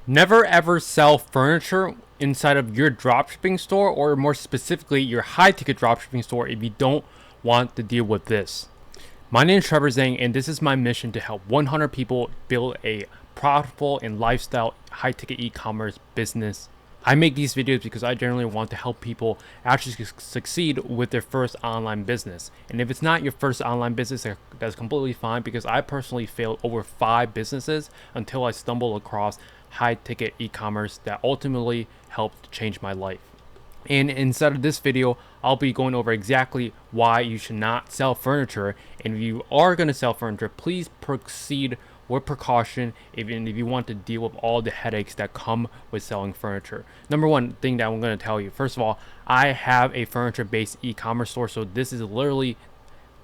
Never ever sell furniture inside of your dropshipping store, or more specifically your high ticket dropshipping store, if you don't want to deal with this. My name is Trevor Zheng, and this is my mission to help 100 people build a profitable and lifestyle high ticket e-commerce business. I make these videos because I generally want to help people actually succeed with their first online business. And if it's not your first online business, that's completely fine, because I personally failed over 5 businesses until I stumbled across high ticket e-commerce that ultimately helped change my life. And inside of this video, I'll be going over exactly why you should not sell furniture. And if you are going to sell furniture, please proceed with precaution, even if you want to deal with all the headaches that come with selling furniture. Number one thing that I'm going to tell you, first of all, I have a furniture based e-commerce store. So this is literally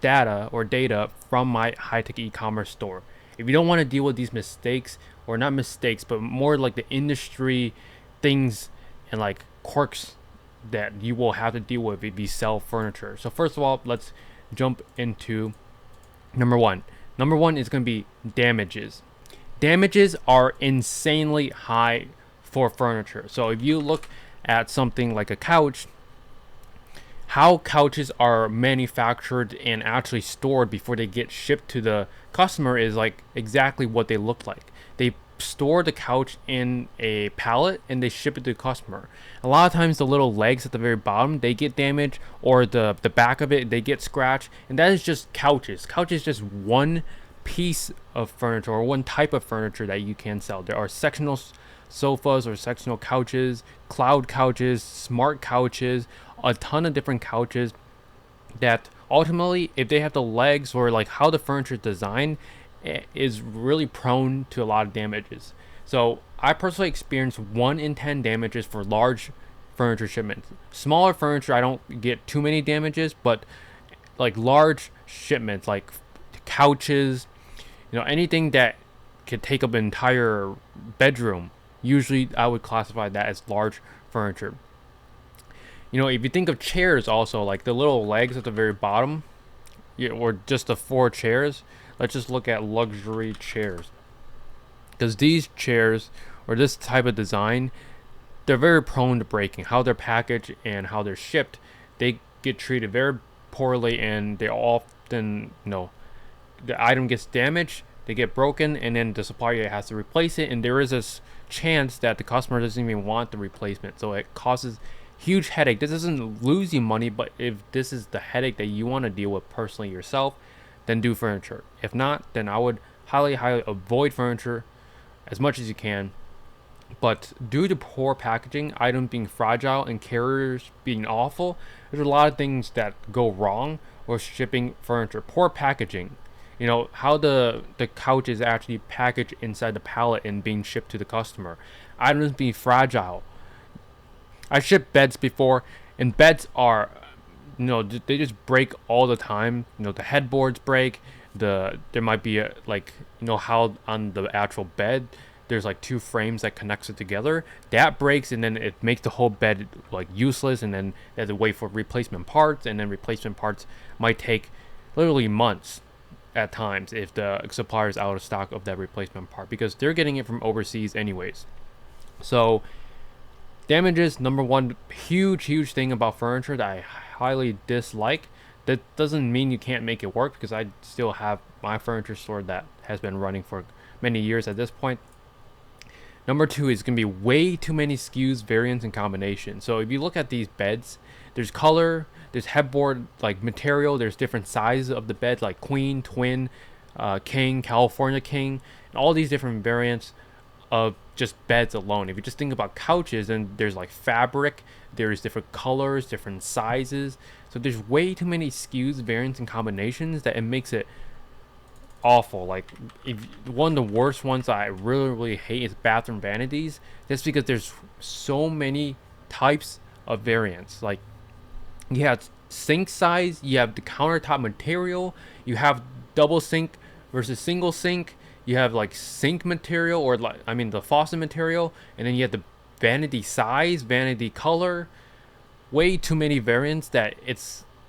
data from my high ticket e-commerce store. If you don't want to deal with these mistakes, or not mistakes, but more like the industry things and like quirks that you will have to deal with if you sell furniture. So first of all, let's jump into number one. Number one is going to be damages. Damages are insanely high for furniture. So if you look at something like a couch, how couches are manufactured and actually stored before they get shipped to the customer is like exactly what they look like. They store the couch in a pallet and they ship it to the customer. A lot of times the little legs at the very bottom, they get damaged, or the back of it, they get scratched, and that is just couches. Couch is just one piece of furniture, or one type of furniture that you can sell. There are sectional sofas or sectional couches, cloud couches, smart couches, a ton of different couches that ultimately, if they have the legs or like how the furniture is designed, is really prone to a lot of damages. So I personally experienced 1 in 10 damages for large furniture shipments. Smaller furniture, I don't get too many damages, but like large shipments, like couches, anything that could take up an entire bedroom, usually I would classify that as large furniture. If you think of chairs also, like the little legs at the very bottom, or just the 4 chairs, let's just look at luxury chairs. Because these chairs, or this type of design, they're very prone to breaking. How they're packaged and how they're shipped, they get treated very poorly, and they often, the item gets damaged, they get broken, and then the supplier has to replace it, and there is this chance that the customer doesn't even want the replacement. So it causes huge headache. This doesn't lose you money, but if this is the headache that you want to deal with personally yourself, then do furniture. If not, then I would highly avoid furniture as much as you can. But due to poor packaging, items being fragile, and carriers being awful, there's a lot of things that go wrong with shipping furniture. Poor packaging, how the couch is actually packaged inside the pallet and being shipped to the customer. Items being fragile. I shipped beds before, and beds are, they just break all the time. The headboards break. There might be how on the actual bed there's like 2 frames that connects it together. That breaks, and then it makes the whole bed like useless, and then they have to wait for replacement parts, and then replacement parts might take literally months at times if the supplier is out of stock of that replacement part, because they're getting it from overseas anyways. So damages, number one huge thing about furniture that I highly dislike. That doesn't mean you can't make it work, because I still have my furniture store that has been running for many years at this point. Number 2 is going to be way too many SKUs, variants, and combinations. So if you look at these beds, there's color, there's headboard like material, there's different sizes of the bed, like queen, twin, king, California king, and all these different variants of just beds alone. If you just think about couches, then there's like fabric, there's different colors, different sizes. So there's way too many SKUs, variants, and combinations that it makes it awful. Like, if one of the worst ones I really hate is bathroom vanities. That's because there's so many types of variants. Like, you have sink size, you have the countertop material, you have double sink versus single sink, you have like sink material, or the faucet material, and then you have the vanity size, vanity color. Way too many variants that it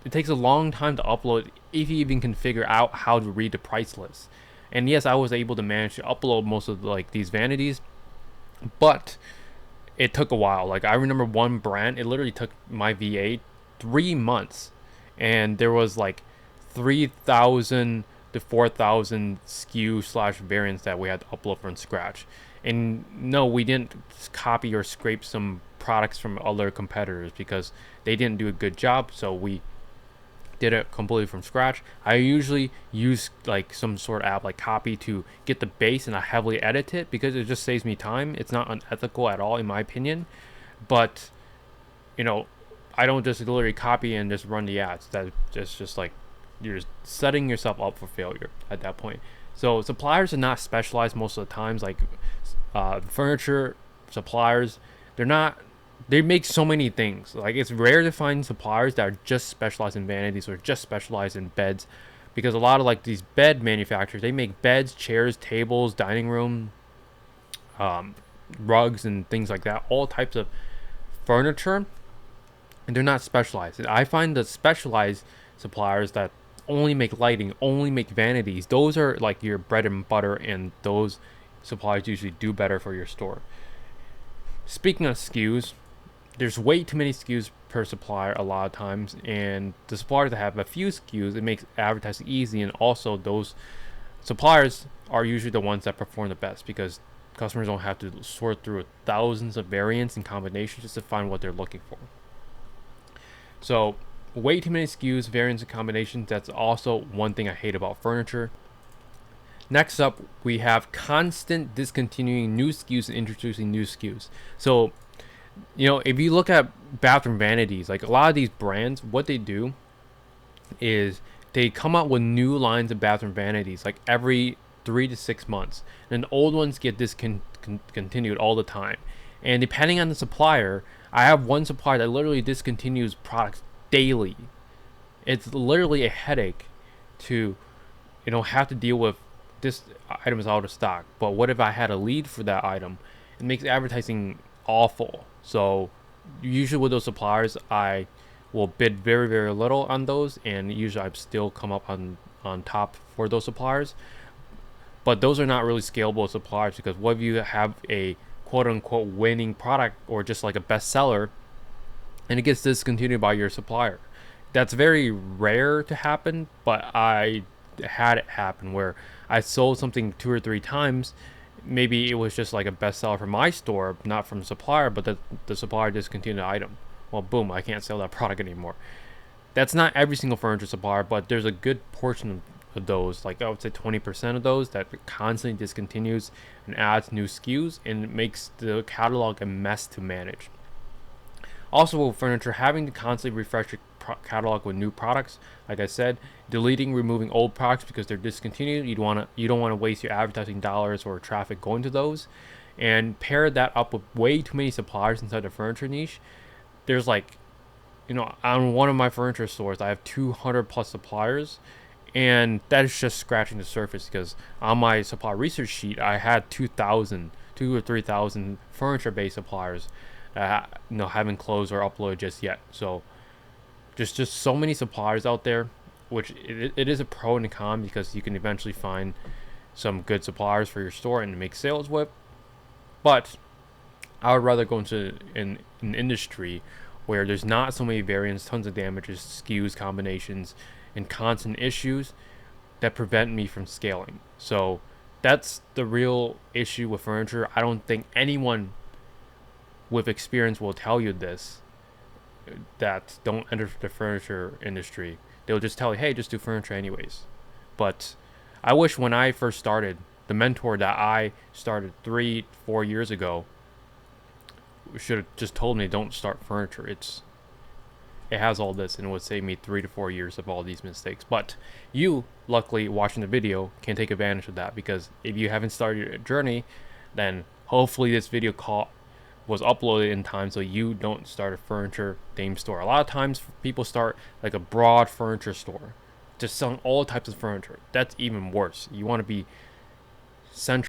takes a long time to upload if you even can figure out how to read the price list. And yes, I was able to manage to upload most of these vanities, But it took a while. Like, I remember one brand, it literally took my VA 3 months, and there was like 3,000 to 4,000 SKU slash variants that we had to upload from scratch. And no, we didn't copy or scrape some products from other competitors because they didn't do a good job. So we did it completely from scratch. I usually use like some sort of app like Copy to get the base, and I heavily edit it because it just saves me time. It's not unethical at all in my opinion. But you know, I don't just literally copy and just run the ads. That's just like you're just setting yourself up for failure at that point. So suppliers are not specialized most of the times. Like furniture suppliers, they're not. They make so many things. Like, it's rare to find suppliers that are just specialized in vanities or just specialized in beds, because a lot of like these bed manufacturers, they make beds, chairs, tables, dining room, um, rugs, and things like that. All types of furniture, and they're not specialized. And I find the specialized suppliers that only make lighting, only make vanities, those are like your bread and butter, and those suppliers usually do better for your store. Speaking of SKUs, there's way too many SKUs per supplier a lot of times, and the suppliers that have a few SKUs, it makes advertising easy, and also those suppliers are usually the ones that perform the best because customers don't have to sort through thousands of variants and combinations just to find what they're looking for. So way too many SKUs, variants, and combinations, that's also one thing I hate about furniture. Next up, we have constant discontinuing new SKUs and introducing new SKUs. So, if you look at bathroom vanities, like a lot of these brands, what they do is they come out with new lines of bathroom vanities like every 3 to 6 months. And old ones get discontinued all the time. And depending on the supplier, I have one supplier that literally discontinues products daily. It's literally a headache to, have to deal with this item is out of stock. But what if I had a lead for that item? It makes advertising awful. So usually with those suppliers, I will bid very, very little on those, and usually I've still come up on top for those suppliers. But those are not really scalable suppliers, because what if you have a quote unquote winning product or just like a bestseller and it gets discontinued by your supplier? That's very rare to happen, but I had it happen where I sold something 2 or 3 times. Maybe it was just like a bestseller from my store, not from the supplier, but the supplier discontinued the item. Well, boom, I can't sell that product anymore. That's not every single furniture supplier, but there's a good portion of those, like I would say 20% of those, that constantly discontinues and adds new SKUs, and it makes the catalog a mess to manage. Also, with furniture, having to constantly refresh your catalog with new products, like I said, deleting, removing old products because they're discontinued. You don't want to waste your advertising dollars or traffic going to those, and pair that up with way too many suppliers inside the furniture niche. There's like, on one of my furniture stores, I have 200 plus suppliers, and that is just scratching the surface, because on my supply research sheet, I had 2 or 3,000 furniture-based suppliers that haven't closed or uploaded just yet. So just so many suppliers out there, which it is a pro and a con, because you can eventually find some good suppliers for your store and make sales with. But I would rather go into an industry where there's not so many variants, tons of damages, SKUs, combinations, and constant issues that prevent me from scaling. So that's the real issue with furniture. I don't think anyone with experience will tell you this, that don't enter the furniture industry. They'll just tell you, hey, just do furniture anyways. But I wish when I first started, the mentor that I started 3-4 years ago should have just told me, don't start furniture. It has all this, and it would save me 3 to 4 years of all these mistakes. But you, luckily, watching the video, can take advantage of that, because if you haven't started your journey, then hopefully this video was uploaded in time so you don't start a furniture themed store. A lot of times people start like a broad furniture store, just selling all types of furniture. That's even worse. You want to be central